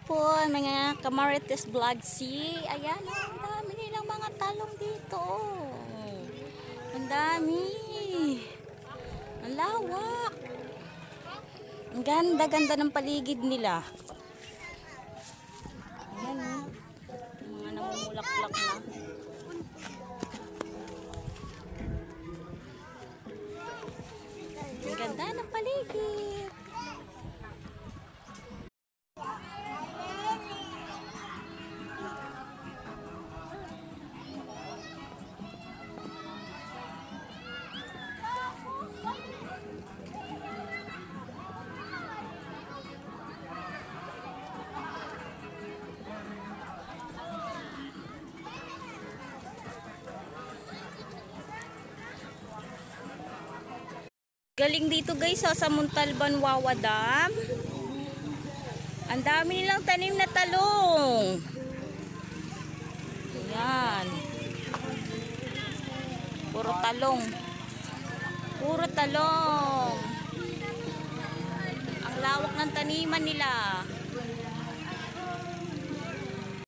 hapon mga Kamarites Vlog C. Ayan, ang dami nilang mga talong dito. Ang dami. Ang lawak. Ang ganda-ganda ng paligid nila. Ayan, mga namumulaklak na. Ang ganda ng paligid. Galing dito guys sa Montalban Wawa Dam. Ang dami nilang tanim na talong. Ayan. Puro talong. Puro talong. Ang lawak ng taniman nila.